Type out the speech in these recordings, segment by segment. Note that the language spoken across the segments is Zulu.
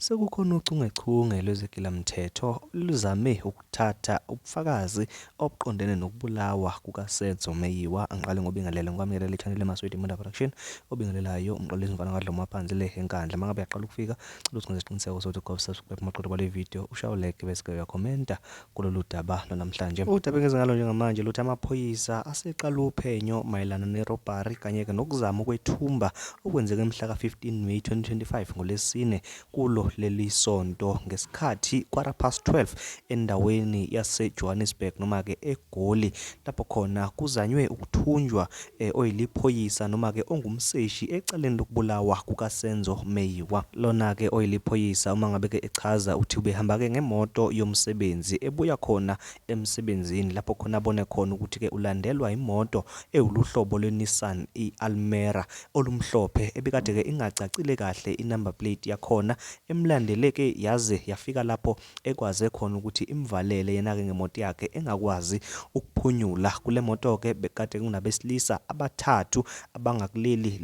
sekukhona uchungechunge lwezigilamthetho luzame ukuthatha ubufakazi obuqondene nokubulawa kukaSenzo Meyiwa. Angiqale ngobingelele ngikwamukela le-channel eMaswidi Media Production obingelelayo umxolisi Mfana kaDlomo waphansi le enkandla. Mangabe uyaqala ukufika cela usenze isiqiniseko sokuthi ugo-subscribe maqoqo kwale video, ushawuleke bese uyakhomenta kulolu daba namhlanje. Udaba ngezingalo njengamanje luthi amaphoyisa aseqala uphenyo mayelana nerobhari kanye-ke nokuzama ukwethumba okwenzeke mhla ka-15 May 2025 ngolesine kulo leli sonto ngesikhathi 12:15 endaweni yase-Johannesburg noma-ke eGoli, lapho khona kuzanywe ukuthunjwa oyiliphoyisa noma-ke ongumseshi ecaleni lokubulawa kukaSenzo Meyiwa. Lona-ke oyiliphoyisa uma ngabe-ke echaza uthi ubehamba-ke ngemoto yomsebenzi ebuya khona emsebenzini, lapho khona abone khona ukuthi-ke ulandelwa imoto ewuluhlobo lwe-Nissan i-Almera olumhlophe ebikade-ke ingacacile kahle i-number plate yakhona, emlandeleke yaze yafika lapho ekwaze khona ukuthi imvalele yena-ke ngemoto yakhe engakwazi ukuphunyula. Kule moto-ke bekade kunabesilisa abathathu abangakuleli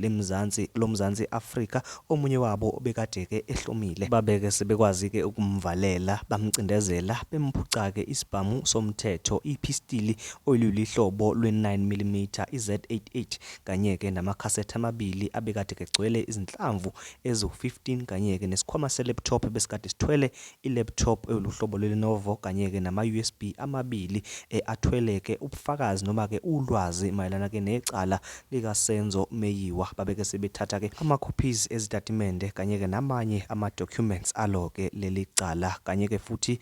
lomzansi Afrika, omunye wabo bekade-ke ehlomile. Babeke sebekwazi-ke ukumvalela, bamcindezela, bemphuca-ke isibhamu somthetho, ipistili oluyihlobo lwe-9mm i-Z88 kanye-ke namakhasethi amabili abekade-ke gcwele izinhlamvu ezu-15 kanye-ke nesikhwama se-laptop besikade sithwele i-laptop oluhlobo lwe-Lenovo kanye-ke nama-USB amabili athwele-ke ubufakazi noma-ke ulwazi mayelana-ke necala likaSenzo Meyiwa. Babeke sebethatha-ke ama-copies ezitatimende kanye-ke namanye ama-documents alo-ke leli cala kanye-ke futhi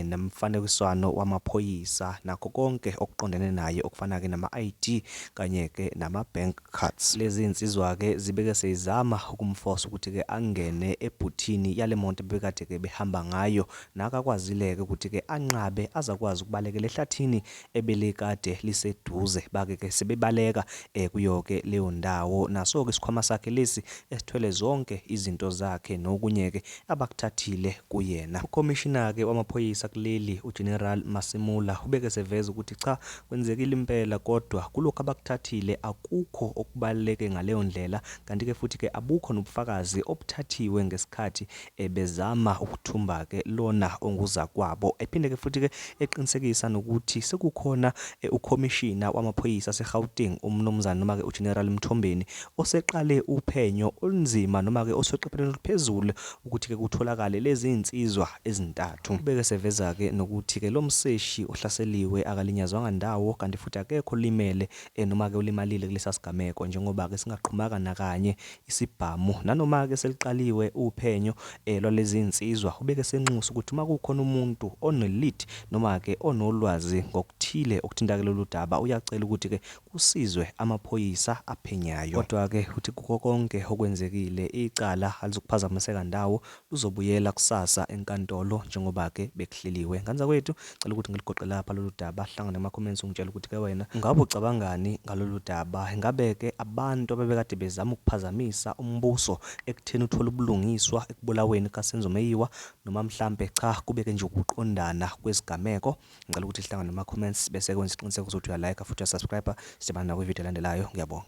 nomfanekiswano wamaphoyisa nakho konke okuqondene naye okufana-ke nama-ID kanye-ke nama-bank cards. Lezi insizwa-ke zibeke seyizama ukumforce ukuthi-ke angene ebhuthini yale monto bekade-ke behamba ngayo, nakakwazile-ke ukuthi-ke anqabe azakwazi ukubalekela ehlathini ebelikade liseduze. Bake-ke sebebaleka kuyo-ke leyo ndawo, naso-ke isikhwama sakhe lesi esithwele zonke izinto zakhe nokunye-ke abakuthathile kuyena. Ukhomishina-ke wamaphoyisa kuleli uGeneral Masemula ubeke seveza ukuthi cha, kwenzekile impela kodwa kulokhu abakuthathile akukho okubaluleke ngaleyo ndlela, kanti-ke futhi-ke abukho nobufakazi obuthathiwe ngesikhathi bezama ukuthumba-ke lona onguzakwabo. Ephinde-ke futhi-ke eqinisekisa nokuthi sekukhona ukhomishina wamaphoyisa aseGauteng, umnumzane noma-ke uGeneral Mthombeni, oseqale uphenyo olunzima noma-ke oseqophelweni oluphezulu ukuthi-ke kutholakale lezi insizwa ezintathu. Ubeke seveza-ke nokuthi-ke lo mseshi ohlaseliwe akalinyazwanga ndawo, kanti futhi akekho limele noma-ke ulimalile kulesa sigameko, njengoba-ke singaqhumaka nakanye isibhamu nanoma-ke seliqaliwe uphenyo lwalezi insizwa. Ubeke senxusa ukuthi uma kukhona umuntu one-lead noma-ke onolwazi ngokuthile okuthinta-ke lolu daba uyacela ukuthi-ke kusizwe amaphoyisa aphenyayo. Kodwa-ke uthi kukho konke okwenzekile icala alizukuphazamiseka ndawo, luzobuyela kusasa enkantolo njengoba-ke bekuhleliwe. Nganza kwethu cela ukuthi ngiligoqe lapha lolu daba, hlangana ema-comments ungitshela ukuthi-ke wena ngabe ucabangani ngalolu daba. Ingabe-ke abantu abebekade bezama ukuphazamisa umbuso ekutheni uthole ubulungiswa ekubulaweni kaSenzo Meyiwa, noma mhlambe cha kubeke nje ukuqondana kwezigameko? Ngicela ukuthi hlangana nama-comments bese kwenza isiqiniseko sokuthi uyalike futhi uyasubscribe. Sibana nakwi-video elandelayo. Ngiyabonga.